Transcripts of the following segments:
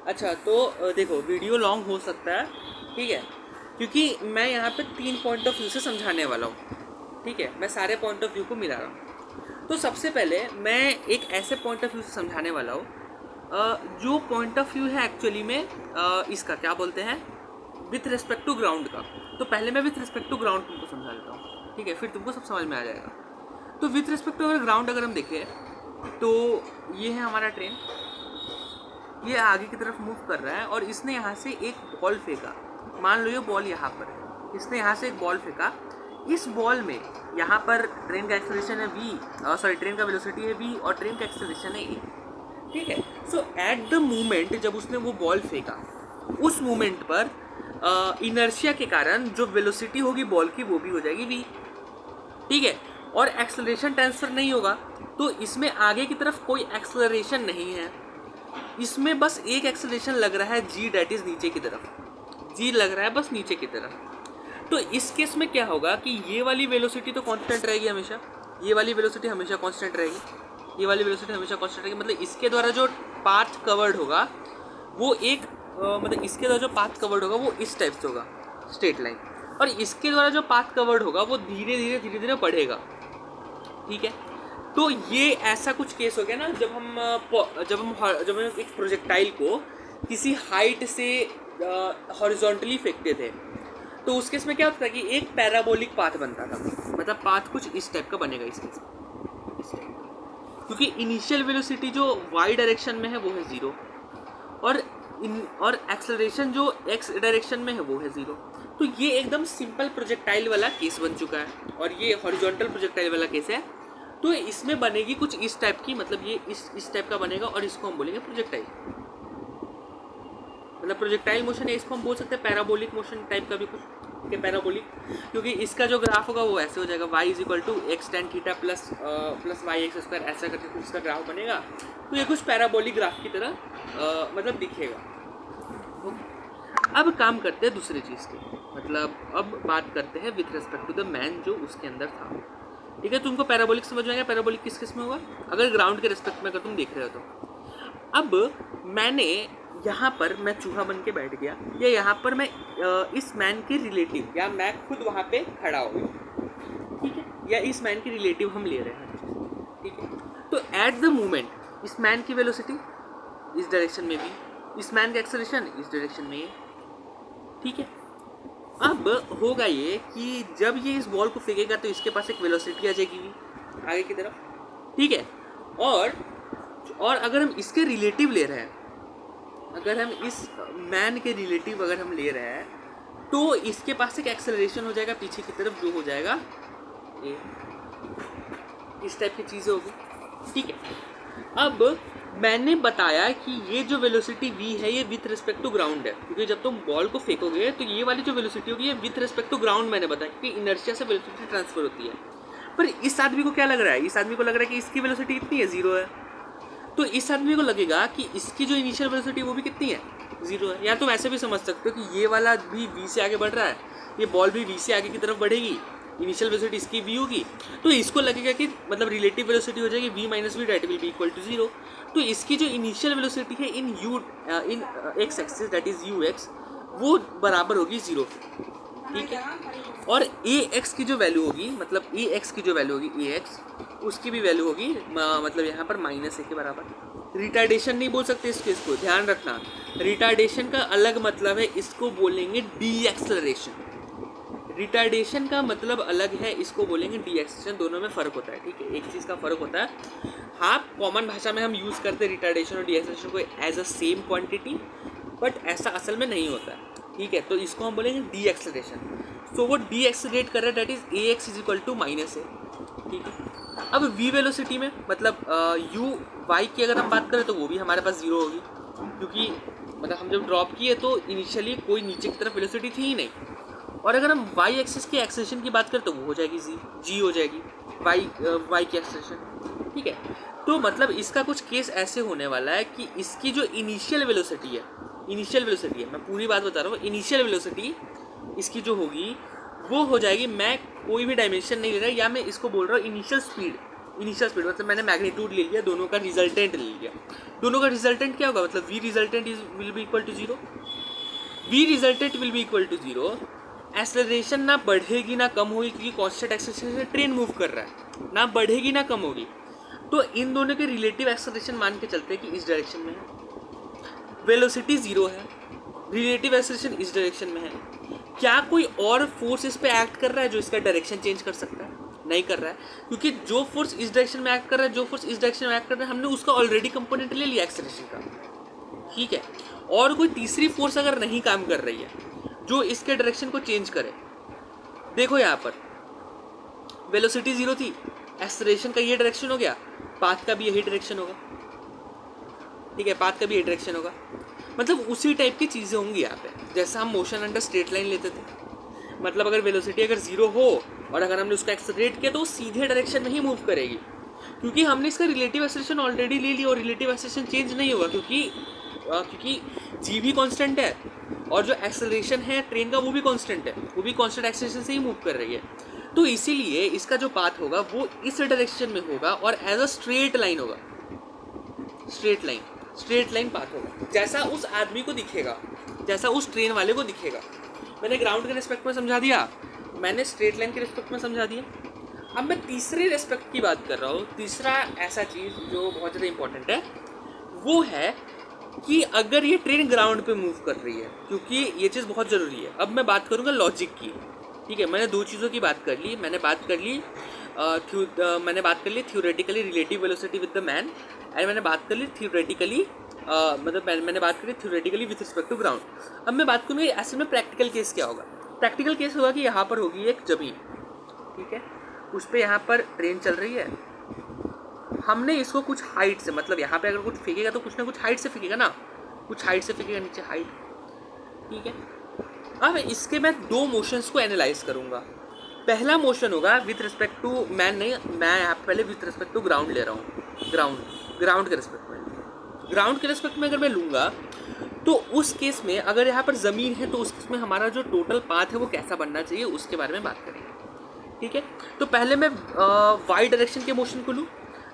अच्छा तो देखो वीडियो लॉन्ग हो सकता है, ठीक है, क्योंकि मैं यहाँ पे 3 पॉइंट ऑफ व्यू से समझाने वाला हूँ, ठीक है, मैं सारे पॉइंट ऑफ व्यू को मिला रहा हूँ। तो सबसे पहले मैं एक ऐसे पॉइंट ऑफ व्यू से समझाने वाला हूँ जो पॉइंट ऑफ व्यू है एक्चुअली में इसका क्या बोलते हैं, विथ रिस्पेक्ट टू ग्राउंड का। तो पहले मैं विथ रिस्पेक्ट टू ग्राउंड तुमको समझा देता हूँ, ठीक है, फिर तुमको सब समझ में आ जाएगा। तो विथ रिस्पेक्ट टू ग्राउंड अगर हम देखें तो ये है हमारा ट्रेन, ये आगे की तरफ मूव कर रहा है और इसने यहाँ से एक बॉल फेंका। मान लो ये बॉल यहाँ पर है, इसने यहाँ से एक बॉल फेंका। इस बॉल में यहाँ पर ट्रेन का एक्सेलरेशन है v, सॉरी ट्रेन का वेलोसिटी है v और ट्रेन का एक्सेलरेशन है a, ठीक है। सो एट द मोमेंट जब उसने वो बॉल फेंका, उस मोमेंट पर इनर्शिया के कारण जो वेलोसिटी होगी बॉल की वो भी हो जाएगी v, ठीक है, और एक्सेलरेशन ट्रांसफर नहीं होगा। तो इसमें आगे की तरफ कोई एक्सेलरेशन नहीं है, इसमें बस एक एक्सेलरेशन लग रहा है g, डैट इज नीचे की तरफ, g लग रहा है बस नीचे की तरफ। तो इस केस में क्या होगा कि ये वाली वेलोसिटी तो कांस्टेंट रहेगी हमेशा, ये वाली वेलोसिटी हमेशा कांस्टेंट रहेगी, ये वाली वेलोसिटी हमेशा कांस्टेंट रहेगी। मतलब इसके द्वारा जो पाथ कवर्ड होगा वो एक मतलब इसके द्वारा जो पाथ कवर्ड होगा वो इस टाइप से होगा, स्ट्रेट लाइन, और इसके द्वारा जो पाथ कवर्ड होगा वो धीरे धीरे बढ़ेगा, ठीक है। तो ये ऐसा कुछ केस हो गया ना, जब हम एक प्रोजेक्टाइल को किसी हाइट से हॉरिजॉन्टली फेंकते थे तो उस केस में क्या होता था कि एक पैराबोलिक पाथ बनता था, मतलब पाथ कुछ इस टाइप का बनेगा इस केस में, इस टाइप, क्योंकि इनिशियल वेलोसिटी जो y डायरेक्शन में है वो है 0 और एक्सेलरेशन जो x डायरेक्शन में है वो है 0। तो ये एकदम सिंपल प्रोजेक्टाइल वाला केस बन चुका है और ये हॉरिजॉन्टल प्रोजेक्टाइल वाला केस है। तो इसमें बनेगी कुछ इस टाइप की, मतलब ये इस टाइप का बनेगा और इसको हम बोलेंगे प्रोजेक्टाइल, मतलब प्रोजेक्टाइल मोशन है, इसको हम बोल सकते हैं पैराबोलिक मोशन टाइप का भी कुछ, ठीक है, पैराबोलिक, क्योंकि इसका जो ग्राफ होगा वो ऐसे हो जाएगा y = x tan theta plus yx², ऐसा करके कुछ इसका ग्राफ बनेगा। तो ये कुछ पैराबोलिक ग्राफ की तरह मतलब दिखेगा। अब काम करते हैं दूसरी चीज़ की, मतलब अब बात करते हैं with respect to the man जो उसके अंदर था, ठीक है। तुमको पैराबोलिक समझ में आएगा, पैराबोलिक किस किस में होगा अगर ग्राउंड के रिस्पेक्ट में अगर तुम देख रहे हो तो। अब मैंने यहाँ पर मैं चूहा बन के बैठ गया, या यहाँ पर मैं इस मैन के रिलेटिव, या मैं खुद वहाँ पे खड़ा हो गया, ठीक है, या इस मैन के रिलेटिव हम ले रहे हैं, ठीक है। तो एट द मोमेंट इस मैन की वेलोसिटी इस डायरेक्शन में भी, इस मैन का एक्सेलरेशन इस डायरेक्शन में, ठीक है। अब होगा ये कि जब ये इस बॉल को फेंकेगा तो इसके पास एक वेलोसिटी आ जाएगी आगे की तरफ, ठीक है। और अगर हम इसके रिलेटिव ले रहे हैं, अगर हम इस मैन के रिलेटिव अगर हम ले रहे हैं तो इसके पास एक एक्सेलरेशन हो जाएगा पीछे की तरफ, जो हो जाएगा ये, इस टाइप की चीज़ें होगी, ठीक है। अब मैंने बताया कि ये जो वेलोसिटी v है ये विथ रिस्पेक्ट टू ग्राउंड है, क्योंकि जब तुम बॉल को फेंकोगे तो ये वाली जो वेलोसिटी होगी ये विथ रिस्पेक्ट टू ग्राउंड मैंने बताया, क्योंकि इनर्शिया से वेलोसिटी ट्रांसफर होती है। पर इस आदमी को क्या लग रहा है, इस आदमी को लग रहा है कि इसकी वेलोसिटी कितनी है, 0 है। तो इस आदमी को लगेगा कि इसकी जो इनिशियल वेलोसिटी वो भी कितनी है, 0 है। या तुम ऐसे भी समझ सकते हो कि ये वाला भी v से आगे बढ़ रहा है, ये बॉल भी v से आगे की तरफ बढ़ेगी, इनिशियल वेलोसिटी इसकी v होगी, तो इसको लगेगा कि मतलब रिलेटिव वेलोसिटी हो जाएगी v - v that will be equal to 0। तो इसकी जो इनिशियल वेलोसिटी है in x axis that is ux वो बराबर होगी 0, ठीक है। और ax की जो वैल्यू होगी, मतलब ax की जो वैल्यू होगी ax, उसकी भी वैल्यू होगी मतलब यहाँ पर -a के बराबर। रिटार्डेशन नहीं बोल सकते इसको, इसको ध्यान रखना, रिटार्डेशन का अलग मतलब है, इसको बोलेंगे डी एक्सेलरेशन। रिटार्डेशन का मतलब अलग है, इसको बोलेंगे डी एक्सेलरेशन, दोनों में फ़र्क होता है, ठीक है, एक चीज़ का फ़र्क होता है। हाँ, कॉमन भाषा में हम यूज़ करते हैं रिटार्डेशन और डी एक्सेलरेशन को as a same quantity, but ऐसा असल में नहीं होता है, ठीक है। तो इसको हम बोलेंगे डी एक्सेलरेशन। सो वो डी एक्सेलरेट कर रहा है, दैट इज ax = -a, ठीक है। अब v वेलोसिटी में मतलब u y की अगर हम बात करें तो वो भी हमारे पास 0 होगी, क्योंकि मतलब हम जब ड्रॉप किए तो इनिशियली कोई नीचे की तरफ वेलोसिटी थी ही नहीं। और अगर हम y एक्सिस के एक्सेलरेशन की बात करें तो वो हो जाएगी g हो जाएगी y की एक्सेलरेशन, ठीक है। तो मतलब इसका कुछ केस ऐसे होने वाला है कि इसकी जो इनिशियल वेलोसिटी है, मैं पूरी बात बता रहा हूँ, इनिशियल वेलोसिटी इसकी जो होगी वो हो जाएगी, मैं कोई भी डायमेंशन नहीं ले रहा, या मैं इसको बोल रहा हूँ इनिशियल स्पीड, इनिशियल स्पीड मतलब मैंने मैग्नीट्यूड ले लिया, दोनों का रिजल्टेंट ले लिया। दोनों का रिजल्टेंट क्या होगा, मतलब v resultant will be equal to zero. V resultant will be equal to zero. Acceleration ना बढ़ेगी ना कम होगी, क्योंकि कांस्टेंट एक्सेलरेशन से ट्रेन मूव कर रहा है, ना बढ़ेगी ना कम होगी। तो इन दोनों के रिलेटिव एक्सेलरेशन मान के चलते हैं कि इस डायरेक्शन में है, वेलोसिटी जीरो है, रिलेटिव एक्सेलरेशन इस डायरेक्शन में है। क्या कोई और फोर्स इस पे एक्ट कर रहा है जो इसका डायरेक्शन चेंज कर सकता है? नहीं कर रहा है, क्योंकि जो फोर्स इस डायरेक्शन में एक्ट कर रहा है, जो फोर्स इस डायरेक्शन में एक्ट कर रहा है, हमने उसका ऑलरेडी कंपोनेंट ले लिया एक्सेलरेशन का, ठीक है। और कोई तीसरी फोर्स अगर नहीं काम कर रही है जो इसके डायरेक्शन को चेंज करे, देखो यहाँ पर वेलोसिटी जीरो थी, एक्सेलरेशन का ये डायरेक्शन हो गया, पाथ का भी यही डायरेक्शन होगा, ठीक है, पाथ का भी यही डायरेक्शन होगा। मतलब उसी टाइप की चीज़ें होंगी यहाँ पे, जैसा हम मोशन अंडर स्ट्रेट लाइन लेते थे। मतलब अगर वेलोसिटी अगर जीरो हो और अगर हमने उसका एक्सेलरेट किया तो वो सीधे डायरेक्शन में ही मूव करेगी, क्योंकि हमने इसका रिलेटिव एक्सेलरेशन ऑलरेडी ले लिया और रिलेटिव एक्सेलरेशन चेंज नहीं होगा, क्योंकि जी भी कांस्टेंट है और जो एक्सेलरेशन है ट्रेन का वो भी कांस्टेंट है, वो भी कांस्टेंट एक्सेलरेशन से ही मूव कर रही है। तो इसीलिए इसका जो पाथ होगा वो इस डायरेक्शन में होगा और एज अ स्ट्रेट लाइन होगा, स्ट्रेट लाइन पाथ होगा, जैसा उस आदमी को दिखेगा, जैसा उस ट्रेन वाले को दिखेगा। मैंने ग्राउंड के रिस्पेक्ट में समझा दिया, मैंने स्ट्रेट लाइन के रिस्पेक्ट में समझा दिया। अब मैं तीसरे रिस्पेक्ट की बात कर रहा हूँ। तीसरा ऐसा चीज़ जो बहुत ज़्यादा इंपॉर्टेंट है वो है कि अगर ये ट्रेन ग्राउंड पे मूव कर रही है, क्योंकि ये चीज़ बहुत ज़रूरी है। अब मैं बात करूँगा लॉजिक की, ठीक है। मैंने दो चीज़ों की बात कर ली, मैंने बात कर ली theoretically relative velocity with the man, and मैंने बात कर ली थ्योरेटिकली मैंने बात करी theoretically with respect to ground. अब मैं बात करूँगी ऐसे में प्रैक्टिकल केस क्या होगा। प्रैक्टिकल केस होगा कि यहाँ पर होगी एक ज़मीन, ठीक है, उस पर यहाँ पर ट्रेन चल रही है, हमने इसको कुछ हाइट से, मतलब यहाँ पे अगर कुछ फेंकेगा तो कुछ ना कुछ हाइट से फेंकेगा ना, कुछ हाइट से फेंकेगा नीचे, हाइट, ठीक है। अब इसके मैं दो मोशंस को एनालाइज करूँगा। पहला मोशन होगा विथ रिस्पेक्ट टू मैन, नहीं, मैं यहाँ पहले विथ रिस्पेक्ट टू ग्राउंड ले रहा हूँ, ग्राउंड के रिस्पेक्ट में। ग्राउंड के रिस्पेक्ट में अगर मैं लूँगा तो उस केस में अगर यहाँ पर ज़मीन है तो उस केस में हमारा जो टोटल पाथ है वो कैसा बनना चाहिए उसके बारे में बात करेंगे, ठीक है। तो पहले मैं वाई डायरेक्शन के मोशन को लूँ।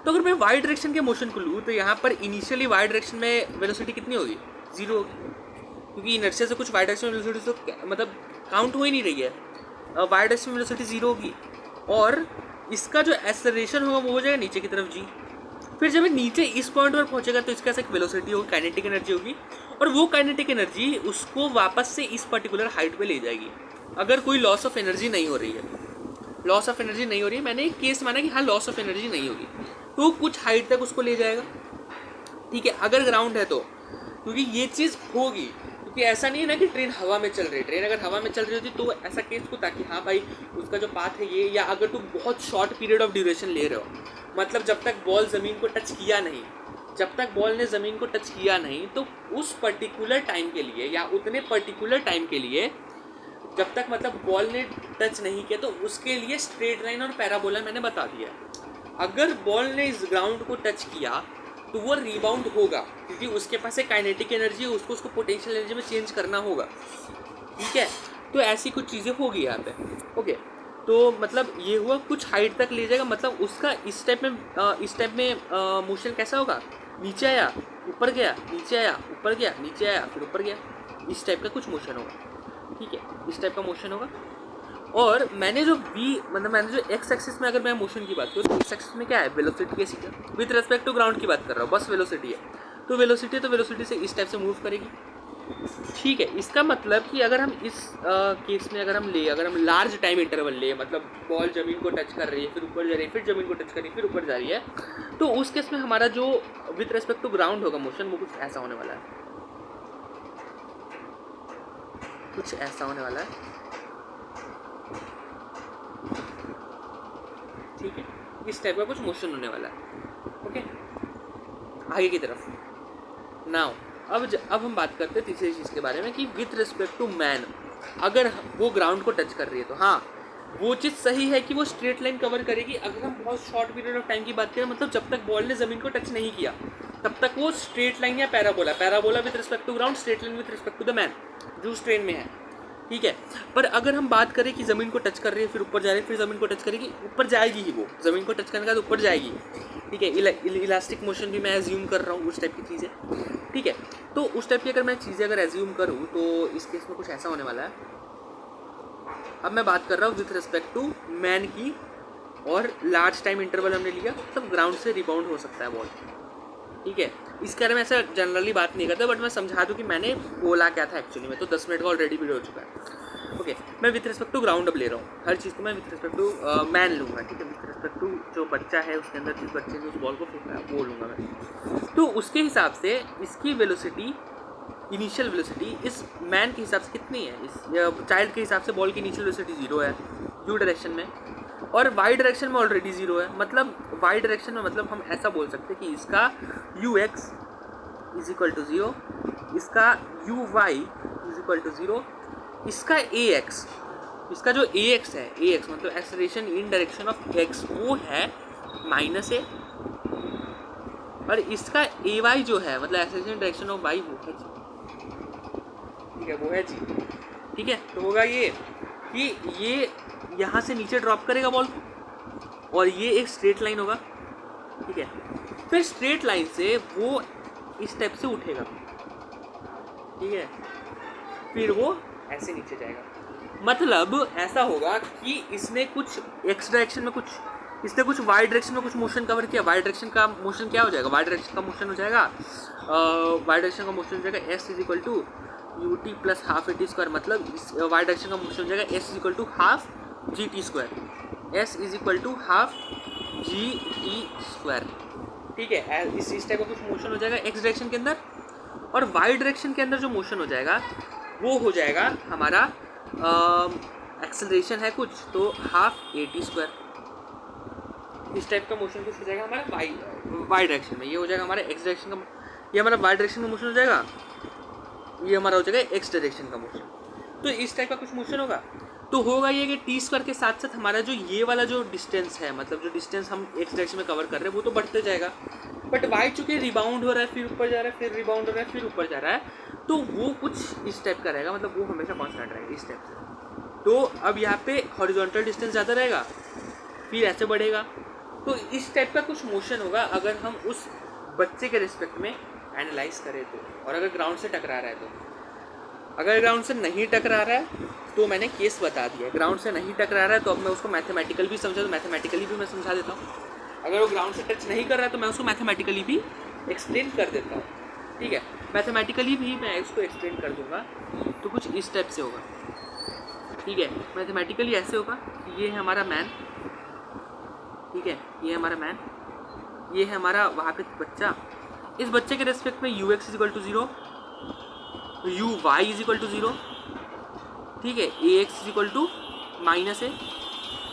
तो अगर मैं वाई डायरेक्शन के मोशन को लूँ तो यहाँ पर इनिशियली वाई डायरेक्शन में वेलोसिटी कितनी होगी, जीरो होगी, क्योंकि इनर्शिया से कुछ वाई डायरेक्शन में वेलोसिटी तो मतलब काउंट हो ही नहीं रही है, वाई डायरेक्शन में वेलोसिटी जीरो होगी। और इसका जो एक्सेलरेशन होगा वो हो जाएगा नीचे की तरफ जी। फिर जब ये नीचे इस पॉइंट पर पहुंचेगा तो इसके पास एक वेलोसिटी होगी, काइनेटिक एनर्जी होगी, और वो काइनेटिक एनर्जी उसको वापस से इस पर्टिकुलर हाइट पे ले जाएगी अगर कोई लॉस ऑफ एनर्जी नहीं हो रही है। लॉस ऑफ एनर्जी नहीं हो रही है, मैंने एक केस माना कि हाँ लॉस ऑफ एनर्जी नहीं होगी, तो कुछ हाइट तक उसको ले जाएगा, ठीक है, अगर ग्राउंड है तो। क्योंकि ये चीज़ होगी, क्योंकि ऐसा नहीं है ना कि ट्रेन हवा में चल रही है। ट्रेन अगर हवा में चल रही होती तो ऐसा केस को, ताकि हाँ भाई उसका जो पाथ है ये, या अगर तुम बहुत शॉर्ट पीरियड ऑफ ड्यूरेशन ले रहे हो, मतलब जब तक बॉल ज़मीन को टच किया नहीं, जब तक बॉल ने ज़मीन को टच किया नहीं, तो उस पर्टिकुलर टाइम के लिए या उतने पर्टिकुलर टाइम के लिए जब तक मतलब बॉल ने टच नहीं किया, तो उसके लिए स्ट्रेट लाइन और पैराबोला मैंने बता दिया। अगर बॉल ने इस ग्राउंड को टच किया तो वो रिबाउंड होगा, क्योंकि उसके पास एक काइनेटिक एनर्जी है, उसको पोटेंशियल एनर्जी में चेंज करना होगा, ठीक है। तो ऐसी कुछ चीज़ें होगी यहाँ पे, ओके। तो मतलब ये हुआ कुछ हाइट तक ले जाएगा, मतलब उसका इस टाइप में मोशन कैसा होगा, नीचे आया ऊपर गया, नीचे आया ऊपर गया, नीचे आया फिर ऊपर गया, इस टाइप का कुछ मोशन होगा, ठीक है, इस टाइप का मोशन होगा। और मैंने जो मैंने जो एक्स एक्सिस में अगर मैं मोशन की बात करूँ तो एक्स एक्सिस में क्या है, वेलोसिटी है सीधा, विथ रेस्पेक्ट टू ग्राउंड की बात कर रहा हूँ, बस वेलोसिटी है। तो वेलोसिटी से इस टाइप से मूव करेगी, ठीक है। इसका मतलब कि अगर हम इस केस में अगर हम लार्ज टाइम इंटरवल ले, मतलब बॉल ज़मीन को टच कर रही है, फिर ऊपर जा रही है, फिर ज़मीन को टच कर रही है, फिर ऊपर जा रही है, तो उस केस में हमारा जो विथ रेस्पेक्ट टू ग्राउंड होगा मोशन, वो कुछ ऐसा होने वाला है, कुछ ऐसा होने वाला है, ठीक है। इस टाइप का कुछ मोशन होने वाला है, ओके, आगे की तरफ। नाउ अब हम बात करते हैं तीसरी चीज़ के बारे में कि विथ रिस्पेक्ट टू मैन अगर वो ग्राउंड को टच कर रही है तो हाँ वो चीज़ सही है कि वो स्ट्रेट लाइन कवर करेगी। अगर हम बहुत शॉर्ट पीरियड ऑफ टाइम की बात करें, मतलब जब तक बॉल ने ज़मीन को टच नहीं किया तब तक वो स्ट्रेट लाइन या parabola with respect to ground, straight line with respect to the man जो उस ट्रेन में है, ठीक है। पर अगर हम बात करें कि ज़मीन को टच कर रही है फिर ऊपर जा रही है, फिर ज़मीन को टच करेगी, ऊपर जाएगी ही, वो ज़मीन को टच करने के बाद ऊपर जाएगी, ठीक है। इलास्टिक मोशन भी मैं एज्यूम कर रहा हूँ, उस टाइप की चीज़ें, ठीक है। तो उस टाइप की अगर मैं चीज़ें अगर एज्यूम करूँ तो इस केस में कुछ ऐसा होने वाला है। अब मैं बात कर रहा हूँ विथ रिस्पेक्ट टू मैन की, और लार्ज टाइम इंटरवल हमने लिया, तब ग्राउंड से रिबाउंड हो सकता है बॉल, ठीक है। इसके बारे में ऐसा जनरली बात नहीं करता, बट मैं समझा दूँ कि मैंने बोला क्या था एक्चुअली में। तो 10 मिनट का ऑलरेडी वीडियो हो चुका है, ओके। मैं विथ रिस्पेक्ट टू ग्राउंड अब ले रहा हूँ, हर चीज़ को मैं विथ रिस्पेक्ट टू मैन लूँगा, ठीक है। विथ रिस्पेक्ट टू जो बच्चा है उसके अंदर, जिस बच्चे ने उस बॉल को फेंका है वो लूँगा मैं। तो उसके हिसाब से इसकी वेलोसिटी, इनिशियल वेलोसिटी इस मैन के हिसाब से कितनी है, इस चाइल्ड के हिसाब से बॉल की इनिशियल वेलोसिटी 0 है यू डायरेक्शन में, और वाई डायरेक्शन में ऑलरेडी 0 है। मतलब वाई डायरेक्शन में मतलब हम ऐसा बोल सकते हैं कि इसका u x is equal to 0, इसका u y is equal to 0, इसका ए एक्स, इसका जो ए एक्स है, ए एक्स मतलब acceleration in direction of x, वो है -a, और इसका ए वाई जो है मतलब acceleration in direction of y, वो है जी, ठीक है, वो है जी, ठीक है। तो होगा ये कि ये यहाँ से नीचे ड्रॉप करेगा बॉल को, और ये एक स्ट्रेट लाइन होगा, ठीक है। फिर स्ट्रेट लाइन से वो इस टाइप से उठेगा, ठीक है, फिर वो ऐसे नीचे जाएगा। मतलब ऐसा होगा कि इसने कुछ एक्स डायरेक्शन में कुछ, इसने कुछ वाई डायरेक्शन में कुछ मोशन कवर किया। वाई डायरेक्शन का मोशन क्या हो जाएगा, वाई डायरेक्शन का मोशन हो जाएगा, वाई डायरेक्शन का मोशन हो जाएगा s is equal to u t plus half a t square. मतलब इस वाई डायरेक्शन का मोशन हो जाएगा s is equal to half g t square, s is equal to half g t square, ठीक है। इस टाइप का कुछ मोशन हो जाएगा एक्स डायरेक्शन के अंदर, और वाई डायरेक्शन के अंदर जो मोशन हो जाएगा वो हो जाएगा हमारा एक्सेलरेशन है कुछ, तो हाफ ए टी स्क्वायर। इस टाइप का मोशन कुछ हो जाएगा हमारा वाई डायरेक्शन में, ये हो जाएगा हमारा एक्स डायरेक्शन का, ये हमारा वाई डायरेक्शन का मोशन हो जाएगा, ये हमारा हो जाएगा एक्स डायरेक्शन का मोशन। तो इस टाइप का कुछ मोशन होगा। तो होगा ये कि टी स्क्वायर के साथ साथ हमारा जो ये वाला जो डिस्टेंस है, मतलब जो डिस्टेंस हम एक्स डायरेक्शन में कवर कर रहे हैं वो तो बढ़ते जाएगा, बट वाई चूँकि रिबाउंड हो रहा है, फिर ऊपर जा रहा है, फिर रिबाउंड हो रहा है, फिर ऊपर जा रहा है, तो वो कुछ इस टाइप का रहेगा, मतलब वो हमेशा कॉन्स्टेंट रहेगा इस टाइप से। तो अब यहाँ पे हॉरिजॉन्टल डिस्टेंस ज़्यादा रहेगा, फिर ऐसे बढ़ेगा, तो इस टाइप का कुछ मोशन होगा अगर हम उस बच्चे के रिस्पेक्ट में एनालाइज करें तो। और अगर ग्राउंड से टकरा रहा है तो, अगर ग्राउंड से नहीं टकरा रहा है तो मैंने केस बता दिया। ग्राउंड से नहीं टकरा रहा है तो अब मैं उसको मैथमेटिकल भी समझा, तो मैथमेटिकली भी मैं समझा देता हूँ। अगर वो ग्राउंड से टच नहीं कर रहा है तो मैं उसको मैथमेटिकली भी एक्सप्लेन कर देता हूँ, ठीक है। मैथमेटिकली भी मैं इसको एक्सप्लेन कर दूँगा, तो कुछ इस टाइप से होगा, ठीक है। मैथमेटिकली ऐसे होगा कि ये है हमारा मैन, ठीक है, ये है हमारा मैन, ये है हमारा वहाँ पे बच्चा। इस बच्चे के रेस्पेक्ट में u x is equal to 0, u y is equal to 0, ठीक है, a x is equal to -a,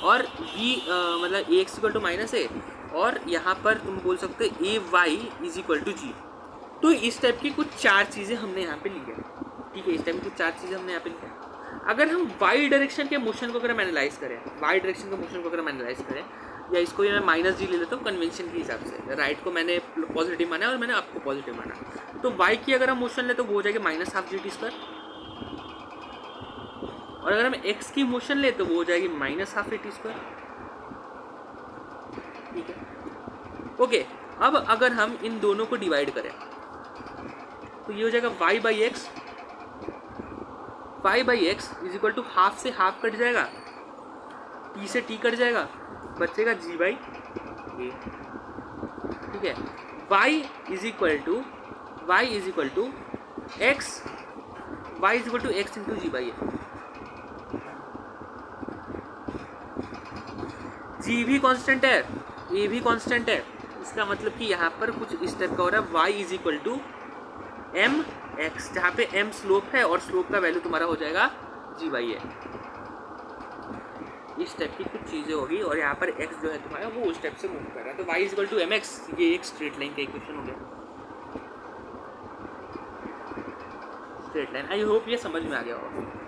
और वी मतलब a x equal to -a, और यहाँ पर तुम बोल सकते हो a y is equal to g. तो इस टाइप की कुछ 4 चीज़ें हमने यहाँ पे ली है, ठीक है। इस टाइप की कुछ 4 चीज़ें हमने यहाँ पे ली है। अगर हम वाई डायरेक्शन के मोशन को अगर हम एनालाइज करें, वाई डायरेक्शन के मोशन को अगर हम एनालाइज करें, या इसको ये मैं -g ले लेता हूँ कन्वेंशन के हिसाब से, राइट को मैंने पॉजिटिव माना और मैंने आपको पॉजिटिव माना, तो वाई की अगर हम मोशन ले तो वो हो जाएगी -हाफ जी टी स्क्वायर, और अगर हम एक्स की मोशन ले तो वो हो जाएगी -हाफ ए टी स्क्वायर, ठीक है। ओके, अब अगर हम इन दोनों को डिवाइड करें तो ये हो जाएगा y by x, y by x is equal to half से हाफ कट जाएगा, t से t कट जाएगा, बचेगा g बाई ए, ठीक है। y is equal to x, y is equal to x into g by a. G भी constant है, ए भी कांस्टेंट है, इसका मतलब कि यहाँ पर कुछ इस टाइप का हो रहा है, y is equal to m x, जहाँ पे m स्लोप है और स्लोप का वैल्यू तुम्हारा हो जाएगा जी बाई ए। इस टाइप की कुछ चीज़ें होगी, और यहाँ पर x जो है तुम्हारा वो उस टाइप से मूव कर रहा है, तो y is equal to m x, ये एक स्ट्रेट लाइन का इक्वेशन हो गया, स्ट्रेट लाइन। आई होप ये समझ में आ गया होगा।